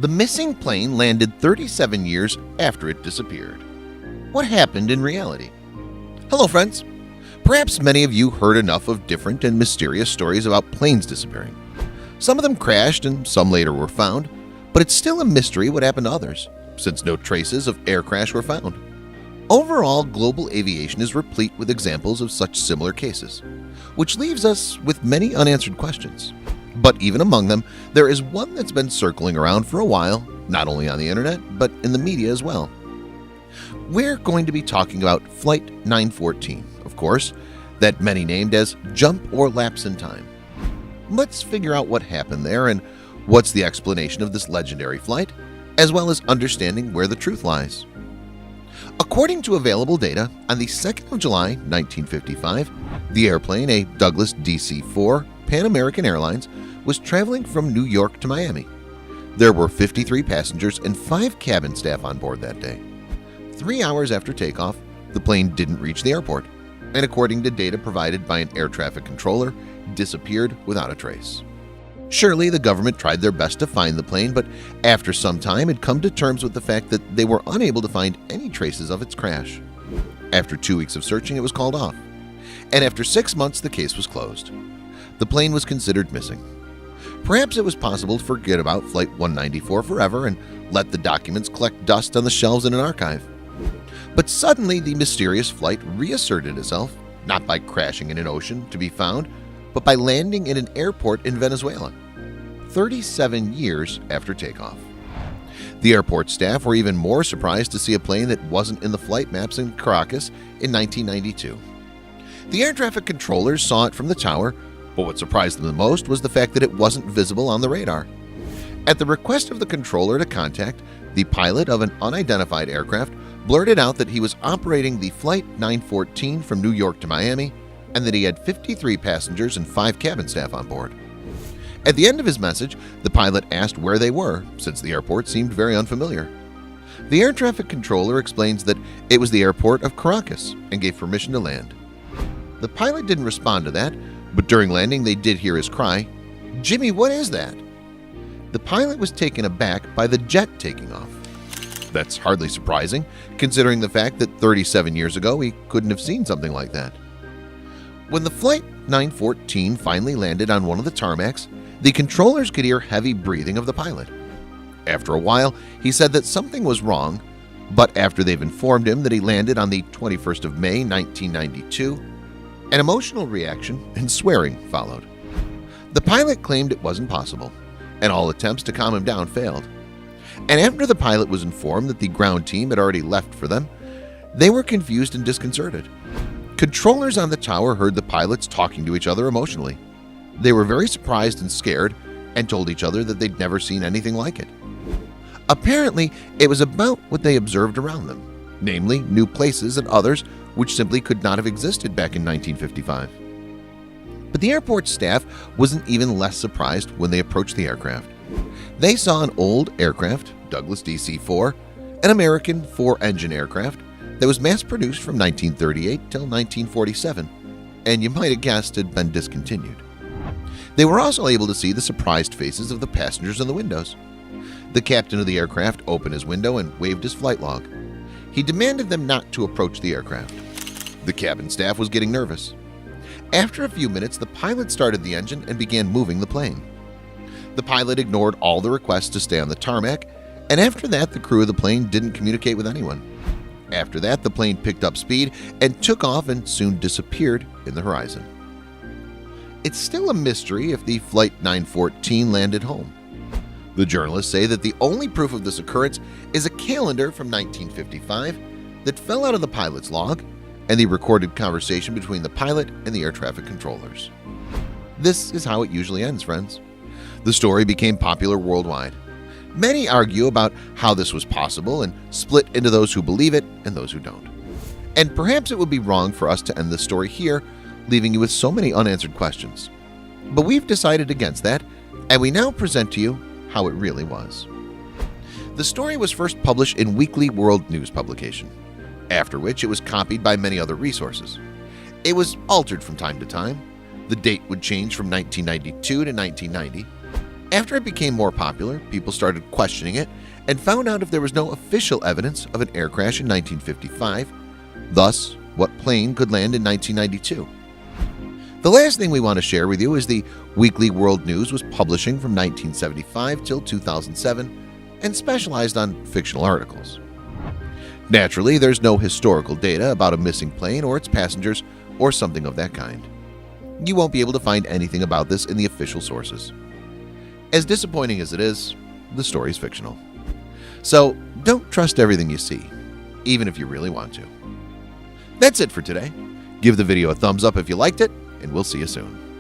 The missing plane landed 37 years after it disappeared. What happened in reality? Hello friends! Perhaps many of you heard enough of different and mysterious stories about planes disappearing. Some of them crashed and some later were found, but it's still a mystery what happened to others, since no traces of air crash were found. Overall, global aviation is replete with examples of such similar cases, which leaves us with many unanswered questions. But even among them, there is one that's been circling around for a while, not only on the internet, but in the media as well. We're going to be talking about Flight 914, of course, that many named as jump or lapse in time. Let's figure out what happened there and what's the explanation of this legendary flight, as well as understanding where the truth lies. According to available data, on the 2nd of July, 1955, the airplane, a Douglas DC-4 Pan American Airlines, was traveling from New York to Miami. There were 53 passengers and 5 cabin staff on board that day. 3 hours after takeoff, the plane didn't reach the airport, and according to data provided by an air traffic controller, disappeared without a trace. Surely the government tried their best to find the plane, but after some time had come to terms with the fact that they were unable to find any traces of its crash. After 2 weeks of searching, it was called off, and after 6 months the case was closed. The plane was considered missing. Perhaps it was possible to forget about Flight 194 forever and let the documents collect dust on the shelves in an archive. But suddenly the mysterious flight reasserted itself, not by crashing in an ocean to be found, but by landing in an airport in Venezuela, 37 years after takeoff. The airport staff were even more surprised to see a plane that wasn't in the flight maps in Caracas in 1992. The air traffic controllers saw it from the tower, but what surprised them the most was the fact that it wasn't visible on the radar. At the request of the controller to contact, the pilot of an unidentified aircraft blurted out that he was operating the Flight 914 from New York to Miami and that he had 53 passengers and 5 cabin staff on board. At the end of his message, the pilot asked where they were, since the airport seemed very unfamiliar. The air traffic controller explains that it was the airport of Caracas and gave permission to land. The pilot didn't respond to that, but during landing they did hear his cry, "Jimmy, what is that?" The pilot was taken aback by the jet taking off. That's hardly surprising, considering the fact that 37 years ago he couldn't have seen something like that. When the Flight 914 finally landed on one of the tarmacs, the controllers could hear heavy breathing of the pilot. After a while, he said that something was wrong, but after they've informed him that he landed on the 21st of May, 1992, an emotional reaction and swearing followed. The pilot claimed it wasn't possible, and all attempts to calm him down failed. And after the pilot was informed that the ground team had already left for them, they were confused and disconcerted. Controllers on the tower heard the pilots talking to each other emotionally. They were very surprised and scared and told each other that they'd never seen anything like it. Apparently, it was about what they observed around them, namely new places and others which simply could not have existed back in 1955. But the airport staff wasn't even less surprised when they approached the aircraft. They saw an old aircraft, Douglas DC-4, an American 4-engine aircraft that was mass-produced from 1938 till 1947, and you might have guessed had been discontinued. They were also able to see the surprised faces of the passengers in the windows. The captain of the aircraft opened his window and waved his flight log. He demanded them not to approach the aircraft. The cabin staff was getting nervous. After a few minutes, the pilot started the engine and began moving the plane. The pilot ignored all the requests to stay on the tarmac, and after that, the crew of the plane didn't communicate with anyone. After that, the plane picked up speed and took off and soon disappeared in the horizon. It's still a mystery if the Flight 914 landed home. The journalists say that the only proof of this occurrence is a calendar from 1955 that fell out of the pilot's log and the recorded conversation between the pilot and the air traffic controllers. This is how it usually ends, friends. The story became popular worldwide. Many argue about how this was possible and split into those who believe it and those who don't. And perhaps it would be wrong for us to end this story here, leaving you with so many unanswered questions. But we've decided against that, and we now present to you how it really was. The story was first published in Weekly World News publication, after which it was copied by many other resources. It was altered from time to time. The date would change from 1992 to 1990, After it became more popular, people started questioning it and found out if there was no official evidence of an air crash in 1955, thus what plane could land in 1992. The last thing we want to share with you is the Weekly World News was publishing from 1975 till 2007 and specialized on fictional articles. Naturally, there's no historical data about a missing plane or its passengers or something of that kind. You won't be able to find anything about this in the official sources. As disappointing as it is, the story is fictional. So don't trust everything you see, even if you really want to. That's it for today. Give the video a thumbs up if you liked it, and we'll see you soon.